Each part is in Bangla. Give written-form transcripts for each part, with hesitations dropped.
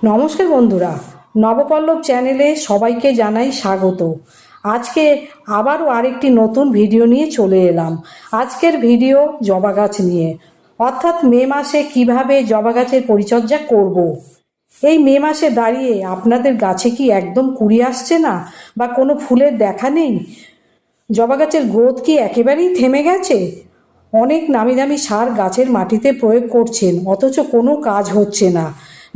নমস্কার বন্ধুরা, নবপল্লব চ্যানেলে সবাইকে জানাই স্বাগত। আজকে আবারও আরেকটি নতুন ভিডিও নিয়ে চলে এলাম। আজকের ভিডিও জবা গাছ নিয়ে, অর্থাৎ মে মাসে কিভাবে জবা গাছের পরিচর্যা করব। এই মে মাসে দাঁড়িয়ে আপনাদের গাছে কি একদম কুড়ি আসছে না, বা কোনো ফুলের দেখা নেই? জবা গাছের গ্রোথ কি একেবারেই থেমে গেছে? অনেক নামি দামি সার গাছের মাটিতে প্রয়োগ করছেন, অথচ কোনো কাজ হচ্ছে না।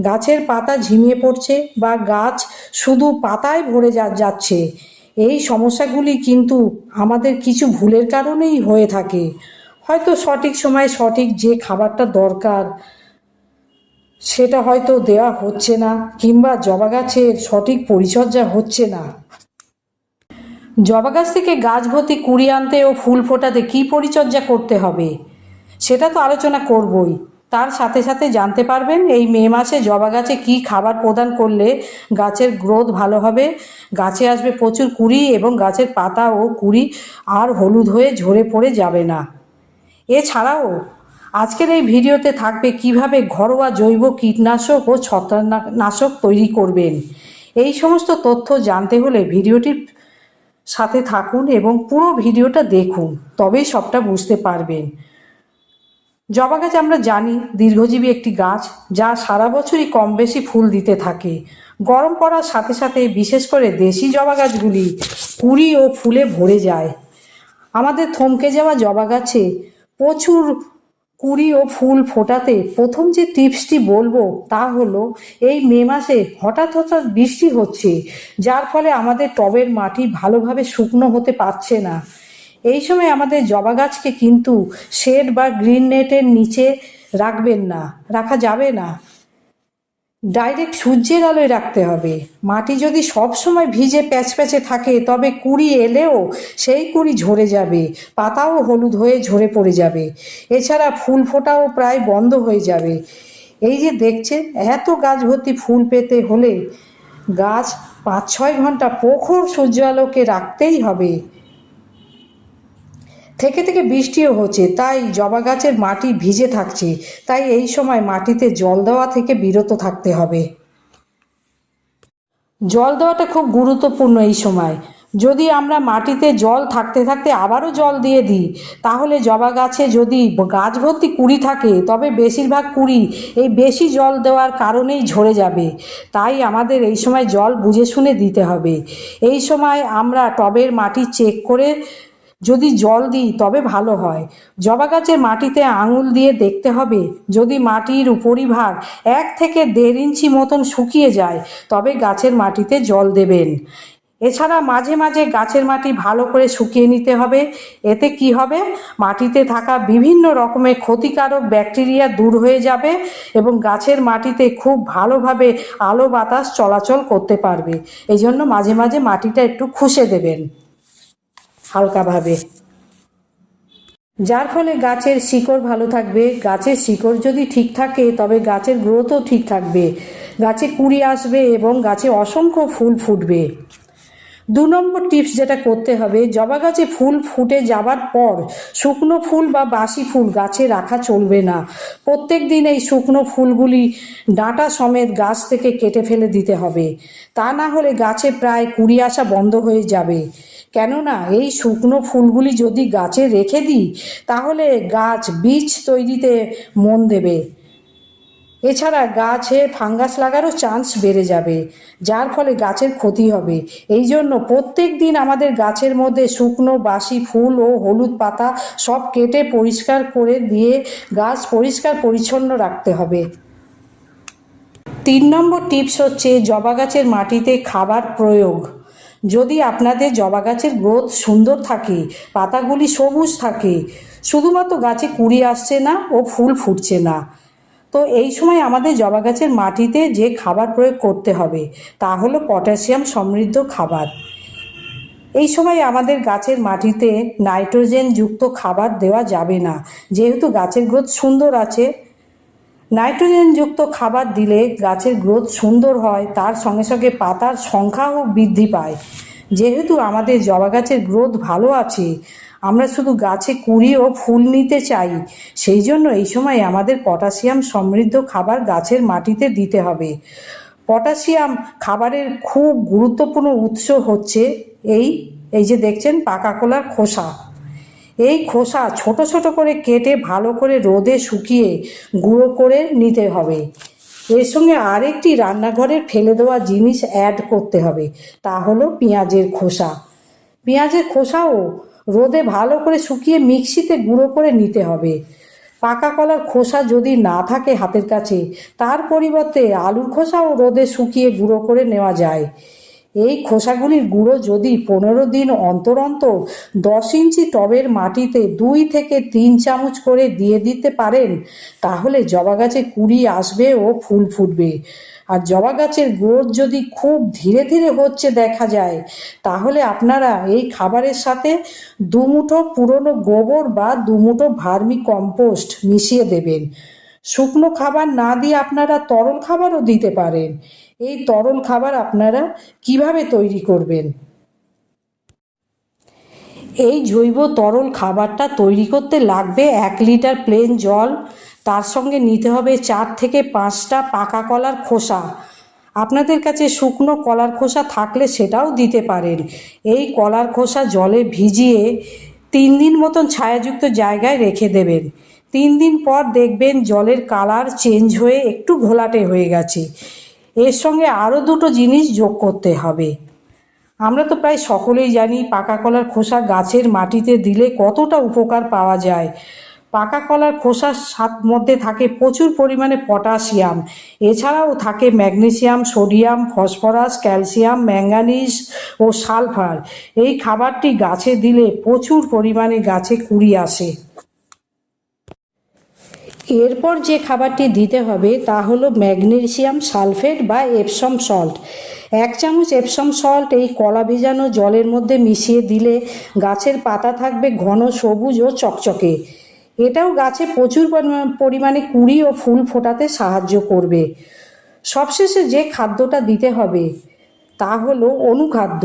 গাছের পাতা ঝিমিয়ে পড়ছে বা গাছ শুধু পাতায় ভরে যাচ্ছে। এই সমস্যাগুলি কিন্তু আমাদের কিছু ভুলের কারণেই হয়ে থাকে। হয়তো সঠিক সময়ে সঠিক যে খাবারটা দরকার সেটা হয়তো দেওয়া হচ্ছে না, কিংবা জবা গাছের সঠিক পরিচর্যা হচ্ছে না। জবা গাছ থেকে গাছ ভর্তি কুড়ি আনতে ও ফুল ফোটাতে কী পরিচর্যা করতে হবে সেটা তো আলোচনা করবই। তার সাথে সাথে জানতে পারবেন এই মে মাসে জবা গাছে কী খাবার প্রদান করলে গাছের গ্রোথ ভালো হবে, গাছে আসবে প্রচুর কুড়ি এবং গাছের পাতা ও কুড়ি আর হলুদ হয়ে ঝরে পড়ে যাবে না। এছাড়াও আজকের এই ভিডিওতে থাকবে কিভাবে ঘরোয়া জৈব কীটনাশক ও ছত্রাকনাশক তৈরি করবেন। এই সমস্ত তথ্য জানতে হলে ভিডিওটির সাথে থাকুন এবং পুরো ভিডিওটা দেখুন, তবেই সবটা বুঝতে পারবেন। জবা গাছ আমরা জানি দীর্ঘজীবী একটি গাছ, যা সারা বছরই কম বেশি ফুল দিতে থাকে। গরম পড়ার সাথে সাথে বিশেষ করে দেশি জবা গাছগুলি কুঁড়ি ও ফুলে ভরে যায়। আমাদের থমকে যাওয়া জবা গাছে প্রচুর কুঁড়ি ও ফুল ফোটাতে প্রথম যে টিপসটি বলবো তা হলো, এই মে মাসে হঠাৎ হঠাৎ বৃষ্টি হচ্ছে, যার ফলে আমাদের টবের মাটি ভালোভাবে শুকনো হতে পারছে না। এই সময় আমাদের জবা গাছকে কিন্তু শেড বা গ্রিন নেটের নিচে রাখবেন না, রাখা যাবে না। ডাইরেক্ট সূর্যের আলোয় রাখতে হবে। মাটি যদি সব সময় ভিজে প্যাচপ্যাচে থাকে তবে কুঁড়ি এলেও সেই কুঁড়ি ঝরে যাবে, পাতাও হলুদ হয়ে ঝরে পড়ে যাবে। এছাড়া ফুল ফোটাও প্রায় বন্ধ হয়ে যাবে। এই যে দেখছেন, এত গাছ ভর্তি ফুল পেতে হলে গাছ 5-6 ঘন্টা প্রখর সূর্য আলোকে রাখতেই হবে। থেকে থেকে বৃষ্টিও হচ্ছে, তাই জবা গাছের মাটি ভিজে থাকছে, তাই এই সময় মাটিতে জল দেওয়া থেকে বিরত থাকতে হবে। জল দেওয়াটা খুব গুরুত্বপূর্ণ এই সময়। যদি আমরা মাটিতে জল থাকতে থাকতে আবারও জল দিয়ে দিই, তাহলে জবা গাছে যদি গাছ ভর্তি কুঁড়ি থাকে তবে বেশিরভাগ কুঁড়ি এই বেশি জল দেওয়ার কারণেই ঝরে যাবে। তাই আমাদের এই সময় জল বুঝে শুনে দিতে হবে। এই সময় আমরা টবের মাটি চেক করে যদি জল দিই তবে ভালো হয়। জবা গাছের মাটিতে আঙুল দিয়ে দেখতে হবে, যদি মাটির উপরিভাগ 1 থেকে 1.5 ইঞ্চি মতন শুকিয়ে যায় তবে গাছের মাটিতে জল দেবেন। এছাড়া মাঝে মাঝে গাছের মাটি ভালো করে শুকিয়ে নিতে হবে। এতে কি হবে, মাটিতে থাকা বিভিন্ন রকমের ক্ষতিকারক ব্যাকটেরিয়া দূর হয়ে যাবে এবং গাছের মাটিতে খুব ভালোভাবে আলো বাতাস চলাচল করতে পারবে। এই জন্য মাঝে মাঝে মাটিটা একটু খুশে দেবেন হালকাভাবে, যার ফলে গাছের শিকড় ভালো থাকবে। গাছের শিকড় যদি ঠিক থাকে তবে গাছের গ্রোথও ঠিক থাকবে, গাছে কুঁড়ি আসবে এবং গাছে অসংখ্য ফুল ফুটবে। 2 নম্বর টিপস যেটা করতে হবে, জবা গাছে ফুল ফুটে যাবার পর শুকনো ফুল বা বাসি ফুল গাছে রাখা চলবে না। প্রত্যেক দিন এই শুকনো ফুলগুলি ডাঁটা সমেত গাছ থেকে কেটে ফেলে দিতে হবে। তা না হলে গাছে প্রায় কুঁড়ি আসা বন্ধ হয়ে যাবে। কেননা এই শুকনো ফুলগুলি যদি গাছে রেখে দিই তাহলে গাছ বীজ তৈরিতে মন দেবে। এছাড়া গাছে ফাঙ্গাস লাগারও চান্স বেড়ে যাবে, যার ফলে গাছের ক্ষতি হবে। এই জন্য প্রত্যেক দিন আমাদের গাছের মধ্যে শুকনো বাসি ফুল ও হলুদ পাতা সব কেটে পরিষ্কার করে দিয়ে গাছ পরিষ্কার পরিচ্ছন্ন রাখতে হবে। 3 নম্বর টিপস হচ্ছে জবা গাছের মাটিতে খাবার প্রয়োগ। যদি আপনাদের জবা গাছের গ্রোথ সুন্দর থাকে, পাতাগুলি সবুজ থাকে, শুধুমাত্র গাছে কুঁড়ি আসছে না ও ফুল ফুটছে না, তো এই সময় আমাদের জবা গাছের মাটিতে যে খাবার প্রয়োগ করতে হবে তা হলো পটাশিয়াম সমৃদ্ধ খাবার। এই সময় আমাদের গাছের মাটিতে নাইট্রোজেন যুক্ত খাবার দেওয়া যাবে না, যেহেতু গাছের গ্রোথ সুন্দর আছে। নাইট্রোজেন যুক্ত খাবার দিলে গাছের গ্রোথ সুন্দর হয়, তার সঙ্গে সঙ্গে পাতার সংখ্যাও বৃদ্ধি পায়। যেহেতু আমাদের জবা গাছের গ্রোথ ভালো আছে, আমরা শুধু গাছে কুঁড়ি ও ফুল নিতে চাই, সেই জন্য এই সময় আমাদের পটাশিয়াম সমৃদ্ধ খাবার গাছের মাটিতে দিতে হবে। পটাশিয়াম খাবারের খুব গুরুত্বপূর্ণ উৎস হচ্ছে এই এই যে দেখছেন পাকা কলার খোসা। এই খোসা ছোট ছোট করে কেটে ভালো করে রোদে শুকিয়ে গুঁড়ো করে নিতে হবে। এর সঙ্গে আরেকটি রান্নাঘরের ফেলে দেওয়া জিনিস অ্যাড করতে হবে, তা হলো পেঁয়াজের খোসা। পেঁয়াজের খোসাও রোদে ভালো করে শুকিয়ে মিক্সিতে গুঁড়ো করে নিতে হবে। পাকা কলার খোসা যদি না থাকে হাতের কাছে, তার পরিবর্তে আলুর খোসাও রোদে শুকিয়ে গুঁড়ো করে নেওয়া যায়। এই খোসাগুলির গুঁড়ো যদি 15 দিন অন্তর অন্তর 10 ইঞ্চি টবের মাটিতে 2 থেকে 3 চামচ করে দিয়ে দিতে পারেন, তাহলে জবা গাছে কুঁড়ি আসবে ও ফুল ফুটবে। আর জবা গাছের গ্রোথ যদি খুব ধীরে ধীরে হচ্ছে দেখা যায়, তাহলে আপনারা এই খাবারের সাথে 2 মুঠো পুরনো গোবর বা 2 মুঠো ভার্মি কম্পোস্ট মিশিয়ে দেবেন। শুকনো খাবার না দিয়ে আপনারা তরল খাবারও দিতে পারেন। এই তরল খাবার আপনারা কিভাবে তৈরি করবেন? এই জৈব তরল খাবারটা তৈরি করতে লাগবে 1 লিটার প্লেন জল, তার সঙ্গে নিতে হবে 4 থেকে 5টা পাকা কলার খোসা। আপনাদের কাছে শুকনো কলার খোসা থাকলে সেটাও দিতে পারেন। এই কলার খোসা জলে ভিজিয়ে 3 দিন মতন ছায়াযুক্ত জায়গায় রেখে দেবেন। 3 দিন পর দেখবেন জলের কালার চেঞ্জ হয়ে একটু ঘোলাটে হয়ে গেছে। এর সঙ্গে আরও 2টো জিনিস যোগ করতে হবে। আমরা তো প্রায় সকলেই জানি পাকা কলার খোসা গাছের মাটিতে দিলে কতটা উপকার পাওয়া যায়। পাকা কলার খোসার মধ্যে থাকে প্রচুর পরিমাণে পটাশিয়াম, এছাড়াও থাকে magnesium, sodium, phosphorus, calcium, manganese ও সালফার। এই খাবারটি গাছে দিলে প্রচুর পরিমাণে গাছে কুঁড়ি আসে। এরপর যে খাবারটি দিতে হবে তা হলো ম্যাগনেসিয়াম সালফেট বা এপসম সল্ট। 1 চামচ এপসম সল্ট এই কলা ভেজানো জলের মধ্যে মিশিয়ে দিলে গাছের পাতা থাকবে ঘন সবুজ ও চকচকে। এটাও গাছে প্রচুর পরিমাণে কুঁড়ি ও ফুল ফোটাতে সাহায্য করবে। সবশেষে যে খাদ্যটা দিতে হবে তা হলো অনুখাদ্য।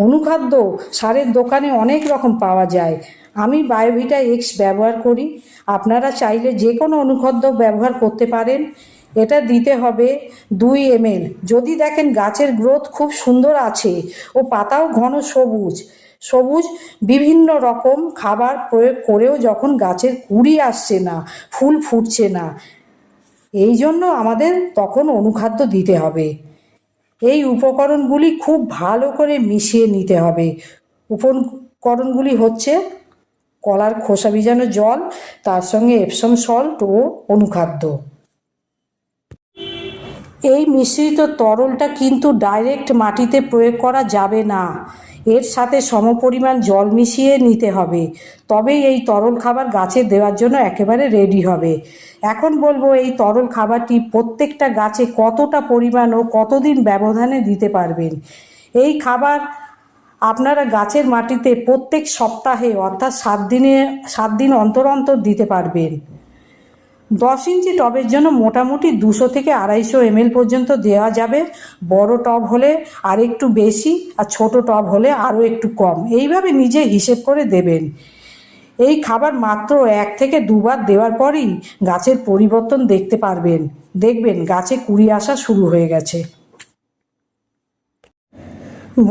অনুখাদ্য সারের দোকানে অনেক রকম পাওয়া যায়। আমি বায়োভিটা এক্স ব্যবহার করি, আপনারা চাইলে যে কোনো অনুখাদ্য ব্যবহার করতে পারেন। এটা দিতে হবে 2 ml। যদি দেখেন গাছের গ্রোথ খুব সুন্দর আছে ও পাতাও ঘন সবুজ সবুজ বিভিন্ন রকম খাবার প্রয়োগ করেও যখন গাছের কুঁড়ি আসছে না, ফুল ফুটছে না, এই জন্য আমাদের তখন অনুখাদ্য দিতে হবে। এই উপকরণগুলি খুব ভালো করে মিশিয়ে নিতে হবে। উপকরণগুলি হচ্ছে কলার খোসা ভিজানো জল, তার সঙ্গে এপসম সল্ট ও অনুখাদ্য। এই মিশ্রিত তরলটা কিন্তু ডাইরেক্ট মাটিতে প্রয়োগ করা যাবে না, এর সাথে সমপরিমাণ জল মিশিয়ে নিতে হবে, তবেই এই তরল খাবার গাছে দেওয়ার জন্য একেবারে রেডি হবে। এখন বলবো এই তরল খাবারটি প্রত্যেকটা গাছে কতটা পরিমাণ ও কতদিন ব্যবধানে দিতে পারবেন। এই খাবার আপনারা গাছের মাটিতে প্রত্যেক সপ্তাহে অর্থাৎ 7 দিন অন্তর অন্তর দিতে পারবেন। 10 ইঞ্চি টবের জন্য মোটামুটি 200 থেকে 250 ml পর্যন্ত দেওয়া যাবে। বড় টব হলে আর একটু বেশি, আর ছোট টব হলে আরও একটু কম, এইভাবে নিজে হিসেব করে দেবেন। এই খাবার মাত্র 1 থেকে 2 বার দেওয়ার পরই গাছের পরিবর্তন দেখতে পারবেন। দেখবেন গাছে কুঁড়ি আসা শুরু হয়ে গেছে।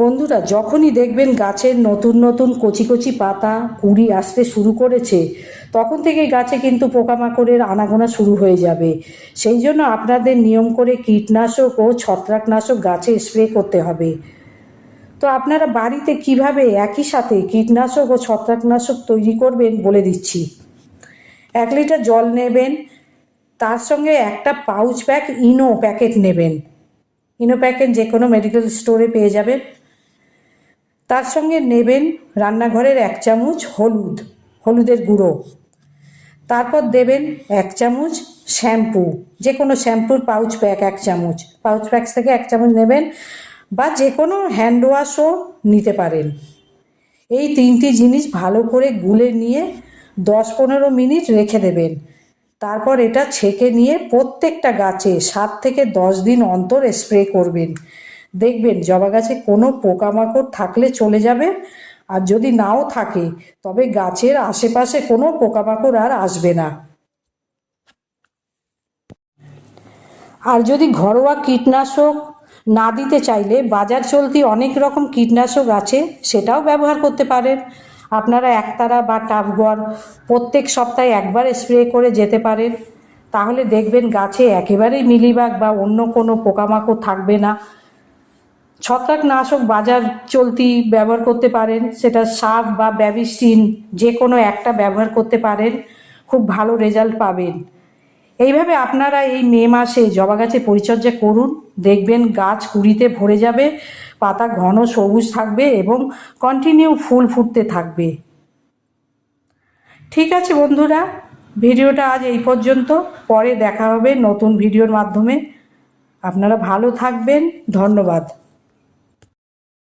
বন্ধুরা, যখনই দেখবেন গাছের নতুন নতুন কচি কচি পাতা কুঁড়ি আসতে শুরু করেছে, তখন থেকে গাছে কিন্তু পোকামাকড়ের আনাগোনা শুরু হয়ে যাবে। সেই জন্য আপনাদের নিয়ম করে কীটনাশক ও ছত্রাকনাশক গাছে স্প্রে করতে হবে। তো আপনারা বাড়িতে কিভাবে একই সাথে কীটনাশক ও ছত্রাকনাশক তৈরি করবেন বলে দিচ্ছি। 1 লিটার জল নেবেন, তার সঙ্গে একটা পাউচ প্যাক ইনো প্যাকেট নেবেন। ইনো প্যাকেট যে কোনো মেডিকেল স্টোরে পেয়ে যাবেন। তার সঙ্গে নেবেন রান্নাঘরের 1 চামচ হলুদের গুঁড়ো। তারপর দেবেন 1 চামচ শ্যাম্পু, যে কোনো শ্যাম্পুর পাউচ প্যাক 1 চামচ, পাউচ প্যাক থেকে 1 চামচ নেবেন, বা যে কোনো হ্যান্ড ওয়াশও নিতে পারেন। এই 3টি জিনিস ভালো করে গুলে নিয়ে 10-15 মিনিট রেখে দেবেন। তারপর এটা ছেঁকে নিয়ে প্রত্যেকটা গাছে 7 থেকে 10 দিন অন্তর স্প্রে করবেন। দেখবেন জবা গাছে কোনো পোকামাকড় থাকলে চলে যাবে, আর যদি নাও থাকে তবে গাছের আশেপাশে কোনো পোকামাকড় আর আসবে না। আর যদি ঘরোয়া কীটনাশক না দিতে চাইলে বাজার চলতি অনেক রকম কীটনাশক আছে, সেটাও ব্যবহার করতে পারেন। আপনারা একতারা বা টাবগড় প্রত্যেক সপ্তাহে একবার স্প্রে করে যেতে পারেন, তাহলে দেখবেন গাছে একেবারেই মিলিবাগ বা অন্য কোনো পোকামাকড় থাকবে না। ছত্রাকনাশক বাজার চলতি ব্যবহার করতে পারেন, সেটা সাফ বা ব্যাবিস্টিন যে কোনো একটা ব্যবহার করতে পারেন, খুব ভালো রেজাল্ট পাবেন। এইভাবে আপনারা এই মে মাসে জবা গাছে পরিচর্যা করুন, দেখবেন গাছ কুঁড়িতে ভরে যাবে, পাতা ঘন সবুজ থাকবে এবং কন্টিনিউ ফুল ফুটতে থাকবে। ঠিক আছে বন্ধুরা, ভিডিওটা আজ এই পর্যন্ত, পরে দেখা হবে নতুন ভিডিওর মাধ্যমে। আপনারা ভালো থাকবেন, ধন্যবাদ।